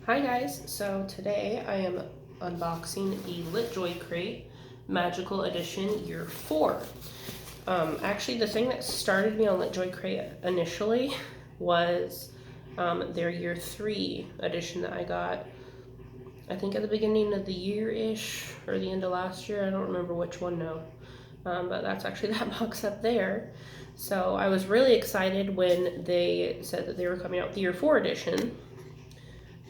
Hi guys, so today I am unboxing the LitJoy crate Magical Edition Year 4. Actually the thing that started me on LitJoy crate initially was their Year 3 edition that I got, I think at the beginning of the year-ish, or the end of last year, I don't remember which one now. But that's actually that box up there. So I was really excited when they said that they were coming out with the Year 4 edition.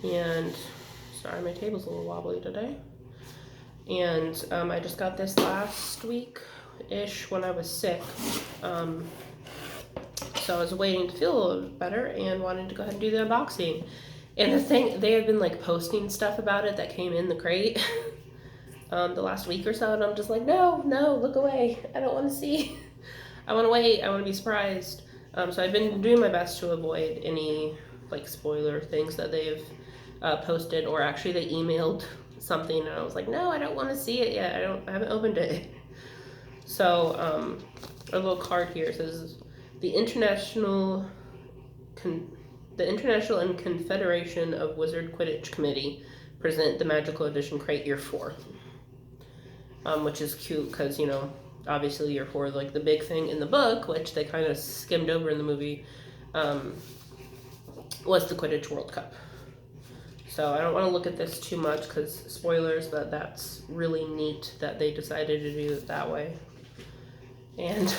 And sorry, my table's a little wobbly today. And I just got this last week-ish when I was sick. So I was waiting to feel a little better and wanted to go ahead and do the unboxing. And the thing, they have been like posting stuff about it that came in the crate the last week or so, and I'm just like, no, look away. I don't want to see. I want to wait. I want to be surprised. So I've been doing my best to avoid any like spoiler things that they've posted, or actually they emailed something and I was like, no, I don't want to see it yet. I haven't opened it. So a little card here says the International and Confederation of Wizard Quidditch Committee present the Magical Edition Crate Year 4, which is cute because, you know, obviously Year 4 is like the big thing in the book, which they kind of skimmed over in the movie, was the Quidditch World Cup. So I don't want to look at this too much because spoilers, but that's really neat that they decided to do it that way. And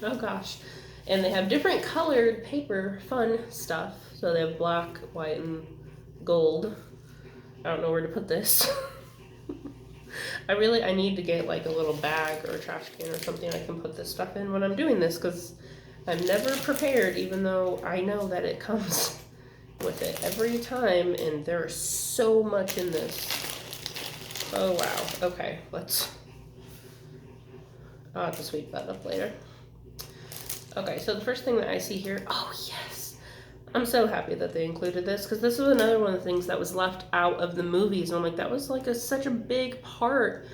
oh gosh, and they have different colored paper, fun stuff. So they have black, white, and gold. I don't know where to put this. I need to get like a little bag or a trash can or something I can put this stuff in when I'm doing this, because I'm never prepared, even though I know that it comes with it every time, and there's so much in this. Oh wow. Okay, I'll have to sweep that up later. Okay, so the first thing that I see here, oh yes, I'm so happy that they included this, because this was another one of the things that was left out of the movies, and I'm like, that was like such a big part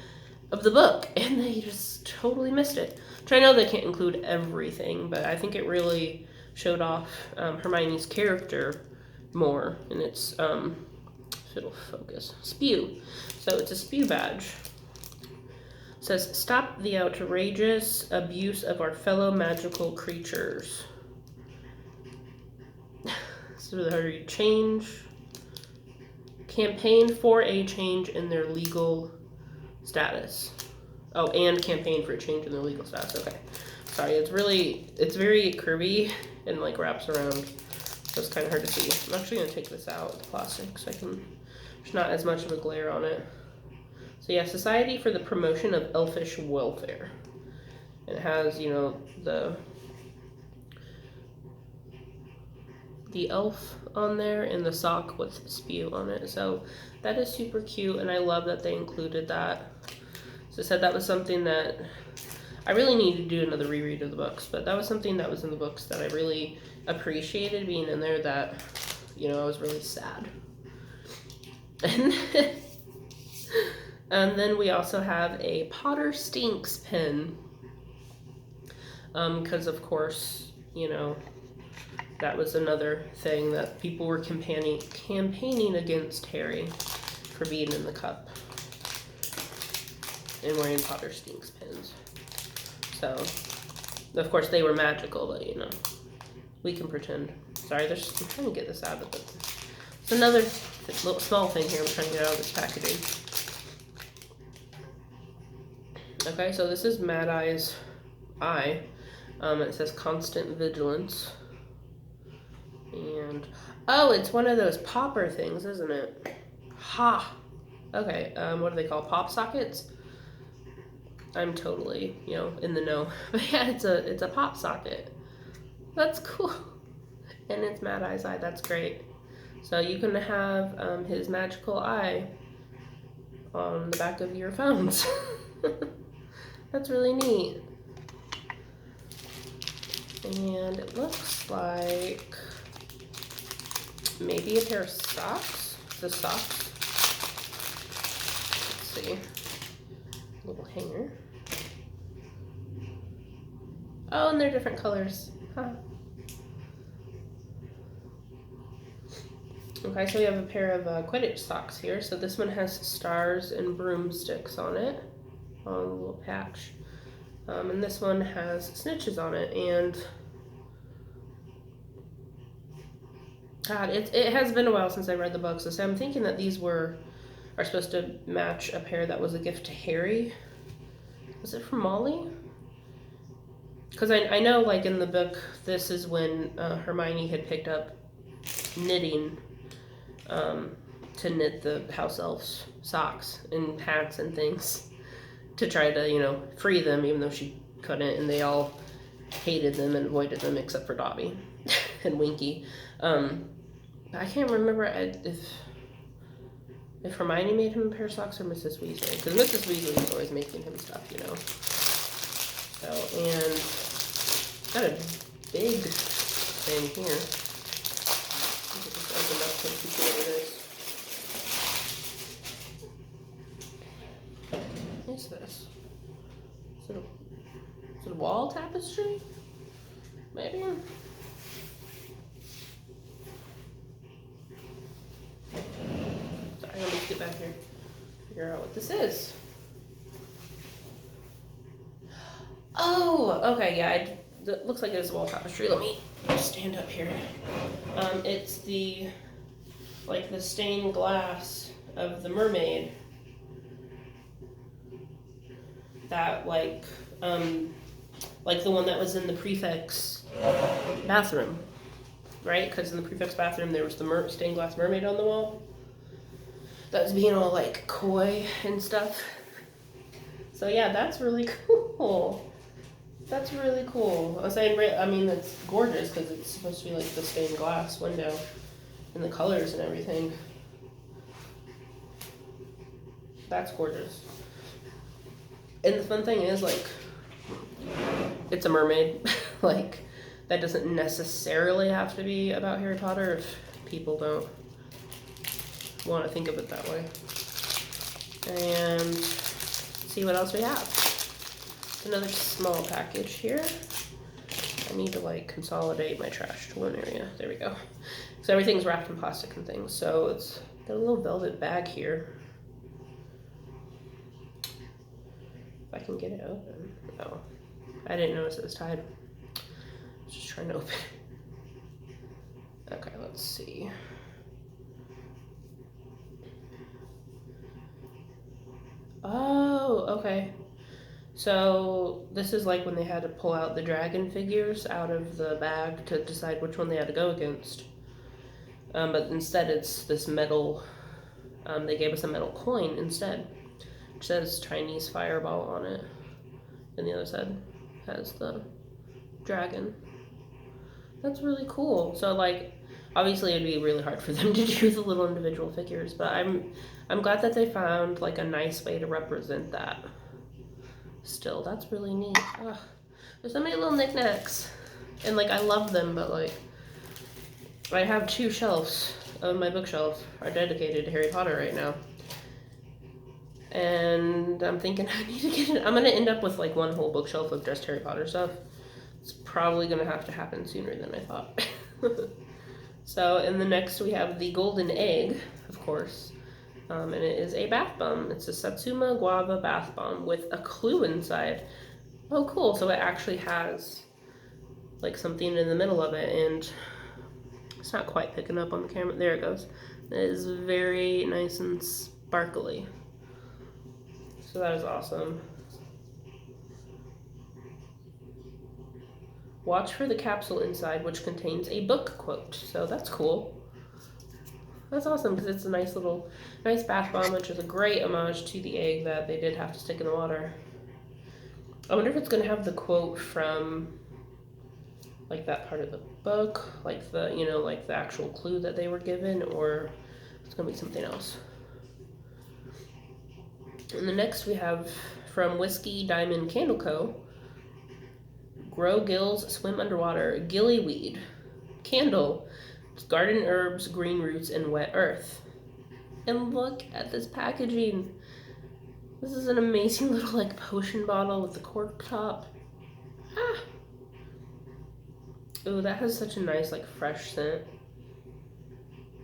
of the book, and they just totally missed it. Which I know they can't include everything, but I think it really showed off Hermione's character more, and it's if it'll focus, spew. So it's a spew badge. It says, stop the outrageous abuse of our fellow magical creatures. So how do you change? Campaign for a change in their legal status. Oh, and campaign for a change in their legal status. Okay. Sorry, it's very curvy and like wraps around. So it's kind of hard to see. I'm actually going to take this out, the plastic, so there's not as much of a glare on it. So yeah, Society for the Promotion of Elfish Welfare. And it has, you know, the elf on there and the sock with spew on it. So that is super cute, and I love that they included that. So I said that was something that I really need to do another reread of the books, but that was something that was in the books that I really appreciated being in there, that, you know, I was really sad. And then we also have a Potter Stinks pin, because of course, you know, that was another thing that people were campaigning against Harry for being in the cup and wearing Potter Stinks pins. So, of course, they were magical, but you know, we can pretend. Sorry, I'm trying to get this out of it. It's another little small thing here I'm trying to get out of this packaging. Okay, so this is Mad Eye's eye. It says constant vigilance. And, oh, it's one of those popper things, isn't it? Ha! Okay, what do they call pop sockets? I'm totally, you know, in the know. But yeah, it's a pop socket. That's cool. And it's Mad Eye's eye. That's great. So you can have his magical eye on the back of your phones. That's really neat. And it looks like maybe a pair of socks. The socks. Let's see. Little hanger. Oh, and they're different colors. Huh. Okay, so we have a pair of Quidditch socks here. So this one has stars and broomsticks on it, on a little patch. And this one has snitches on it. And God, it has been a while since I read the book. So I'm thinking that these are supposed to match a pair that was a gift to Harry. Was it from Molly? Because I know, like, in the book, this is when Hermione had picked up knitting to knit the house elves socks and hats and things to try to, you know, free them, even though she couldn't, and they all hated them and avoided them except for Dobby and Winky. I can't remember if Hermione made him a pair of socks or Mrs. Weasley, because Mrs. Weasley was always making him stuff, you know. So, and got a big thing here. Just opened up so you can see what it is. What is this? Is it a wall tapestry? Maybe? Sorry, let me get back here. Figure out what this is. Oh, okay, yeah, it looks like it is a wall tapestry. Let me stand up here. It's the stained glass of the mermaid that like the one that was in the prefect's bathroom, right? Because in the prefect's bathroom there was the stained glass mermaid on the wall that was being all like coy and stuff. So yeah, that's really cool. That's really cool. I was saying, I mean, it's gorgeous because it's supposed to be like the stained glass window and the colors and everything. That's gorgeous. And the fun thing is, like, it's a mermaid. Like, that doesn't necessarily have to be about Harry Potter if people don't want to think of it that way. And see what else we have. Another small package here. I need to like consolidate my trash to one area. There we go. So everything's wrapped in plastic and things. So it's got a little velvet bag here. If I can get it open. Oh, I didn't notice it was tied. I was just trying to open it. Okay, let's see. Oh, okay. So this is like when they had to pull out the dragon figures out of the bag to decide which one they had to go against. But instead it's this metal, they gave us a metal coin instead, which says Chinese fireball on it. And the other side has the dragon. That's really cool. So like, obviously it'd be really hard for them to do the little individual figures, but I'm glad that they found like a nice way to represent that. Still, that's really neat. Ugh. There's so many little knickknacks. And like, I love them, but like, I have 2 shelves of my bookshelf are dedicated to Harry Potter right now. And I'm thinking I need to get it. I'm gonna end up with like one whole bookshelf of just Harry Potter stuff. It's probably gonna have to happen sooner than I thought. So in the next we have the golden egg, of course. And it is a bath bomb. It's a Satsuma Guava bath bomb with a clue inside. Oh, cool. So it actually has like something in the middle of it, and it's not quite picking up on the camera. There it goes. It is very nice and sparkly. So that is awesome. Watch for the capsule inside, which contains a book quote. So that's cool. That's awesome because it's a nice bath bomb, which is a great homage to the egg that they did have to stick in the water. I wonder if it's going to have the quote from like that part of the book, like the, you know, like the actual clue that they were given, or it's going to be something else. And the next we have from Whiskey Diamond Candle Co. Grow gills, swim underwater, gillyweed, candle, garden herbs, green roots, and wet earth. And look at this packaging. This is an amazing little like potion bottle with the cork top. Ah. Ooh, that has such a nice like fresh scent.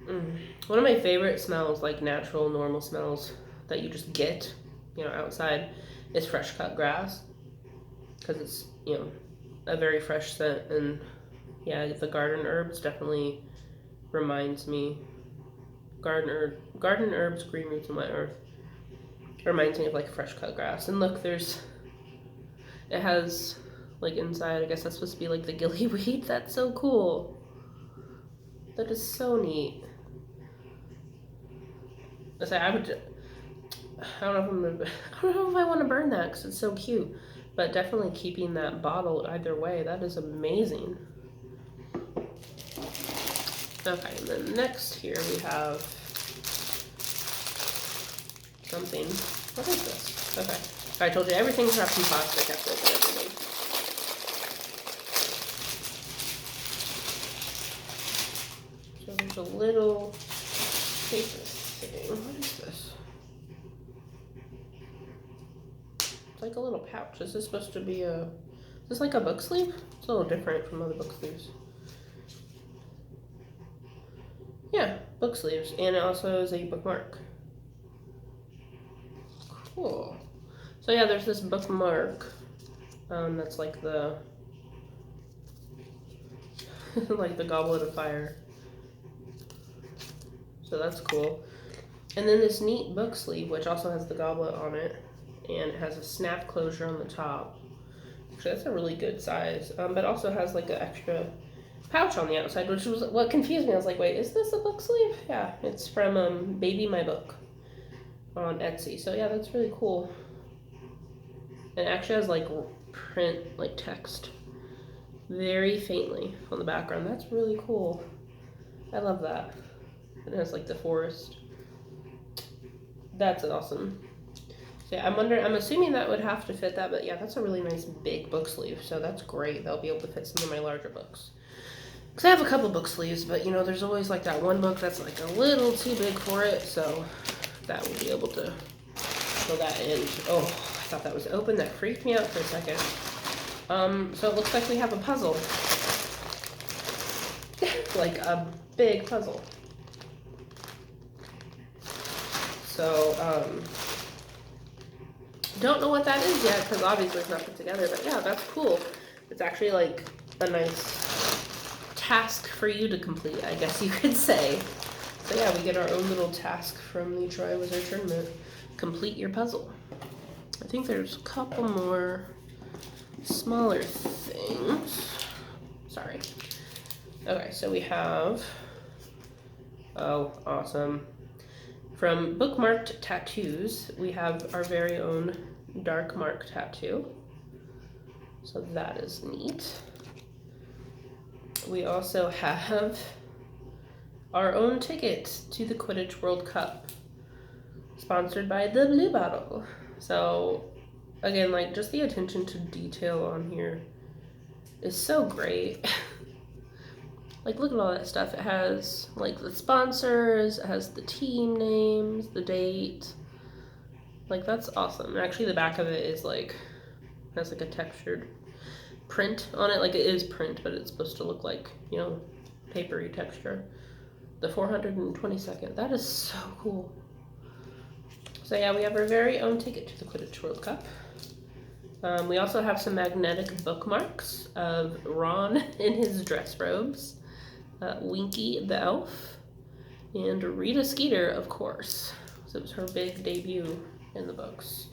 One of my favorite smells, like natural, normal smells that you just get, you know, outside, is fresh cut grass, because it's, you know, a very fresh scent. And yeah, the garden herbs definitely reminds me, garden herbs, green roots, and wet earth reminds me of like fresh cut grass. And look, it has like inside, I guess that's supposed to be like the gillyweed. That's so cool. That is so neat. I say I don't know if I want to burn that because it's so cute, but definitely keeping that bottle either way. That is amazing. Okay, and then next here we have something. What is this? Okay, I told you everything's wrapped in plastic. I have to open everything. So there's a little paper thing. What is this? It's like a little pouch. Is this supposed to be is this like a book sleeve? It's a little different from other book sleeves. Yeah, book sleeves, and it also is a bookmark. Cool. So yeah, there's this bookmark. That's like the like the Goblet of Fire. So that's cool. And then this neat book sleeve, which also has the goblet on it, and it has a snap closure on the top. Actually, that's a really good size. But also has like an extra pouch on the outside, which was what confused me. I was like, wait, is this a book sleeve? Yeah, it's from Baby My Book on Etsy. So yeah, that's really cool. And it actually has like print, like text, very faintly on the background. That's really cool. I love that. And it has like the forest. That's awesome. So yeah, I'm assuming that would have to fit that, but yeah, that's a really nice big book sleeve. So that's great. They'll be able to fit some of my larger books. Because I have a couple book sleeves, but you know, there's always like that one book that's like a little too big for it, so that will be able to fill that in. Oh, I thought that was open. That freaked me out for a second. So it looks like we have a puzzle. Like a big puzzle. So, don't know what that is yet, because obviously it's not put together, but yeah, that's cool. It's actually like a nice task for you to complete, I guess you could say. So yeah, we get our own little task from the Try Wizard Tournament. Complete your puzzle. I think there's a couple more smaller things. Sorry. Okay, so we have, oh, awesome. From Bookmarked Tattoos, we have our very own dark mark tattoo. So that is neat. We also have our own ticket to the Quidditch World Cup, sponsored by the Blue Bottle. So again, like just the attention to detail on here is so great. Like look at all that stuff. It has like the sponsors, it has the team names, the date. Like that's awesome. And actually the back of it is like, has like a textured print on it. Like it is print, but it's supposed to look like, you know, papery texture. The 422nd, that is so cool. So yeah, we have our very own ticket to the Quidditch World Cup. We also have some magnetic bookmarks of Ron in his dress robes, Winky the elf, and Rita Skeeter, of course. So it was her big debut in the books.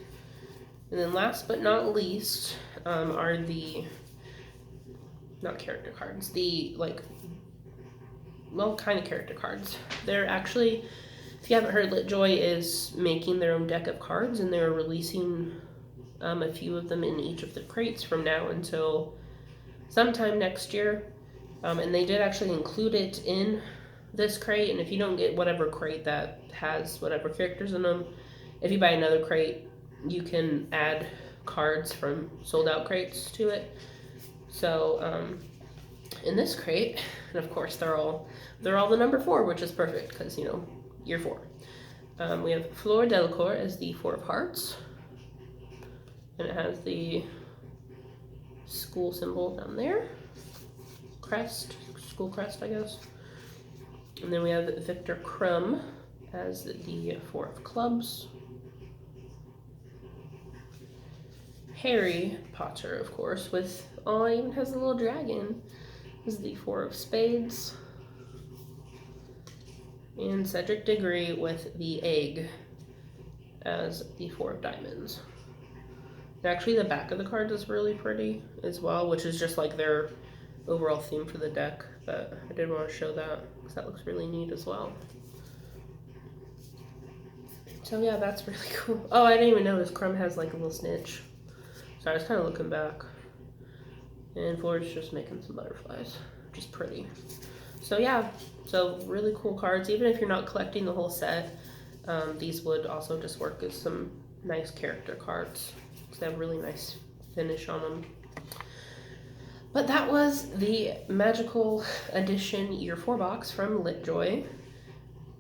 And then last but not least are the, not character cards, the like, well, kind of character cards. They're actually, if you haven't heard, LitJoy is making their own deck of cards, and they're releasing a few of them in each of the crates from now until sometime next year. And they did actually include it in this crate, and if you don't get whatever crate that has whatever characters in them, if you buy another crate, you can add cards from sold out crates to it. So in this crate, and of course they're all the number 4, which is perfect because, you know, year 4. We have Fleur Delacour as the 4 of Hearts, and it has the school symbol down there, crest, school crest, I guess. And then we have Victor Crumb as the 4 of clubs. Harry Potter, of course, with, oh, it even has a little dragon, is the 4 of spades. And Cedric Diggory with the egg as the 4 of diamonds. And actually, the back of the cards is really pretty as well, which is just like their overall theme for the deck. But I did want to show that because that looks really neat as well. So yeah, that's really cool. Oh, I didn't even notice Crumb has like a little snitch. So I was kind of looking back. And Floyd's just making some butterflies, which is pretty. So yeah, so really cool cards. Even if you're not collecting the whole set, these would also just work as some nice character cards because they have really nice finish on them. But that was the Magical Edition Year 4 box from LitJoy.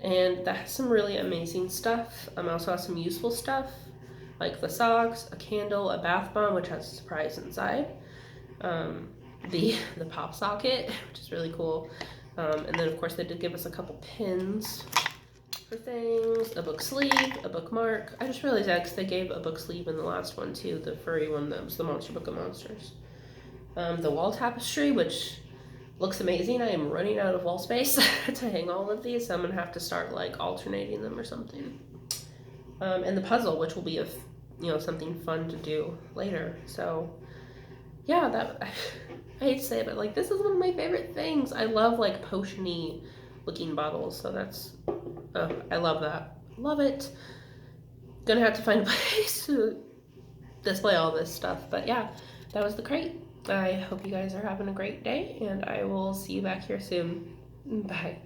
And that has some really amazing stuff. Also has some useful stuff, like the socks, a candle, a bath bomb, which has a surprise inside, the pop socket, which is really cool, and then of course they did give us a couple pins for things, a book sleeve, a bookmark. I just realized that because they gave a book sleeve in the last one too, the furry one that was the Monster Book of Monsters. The wall tapestry, which looks amazing. I am running out of wall space to hang all of these, so I'm gonna have to start like alternating them or something. And the puzzle, which will be something fun to do later. So yeah, that I hate to say it, but like this is one of my favorite things. I love like potion-y looking bottles, so that's I love that. Love it. Gonna have to find a place to display all this stuff, but yeah, that was the crate. I hope you guys are having a great day, and I will see you back here soon. Bye.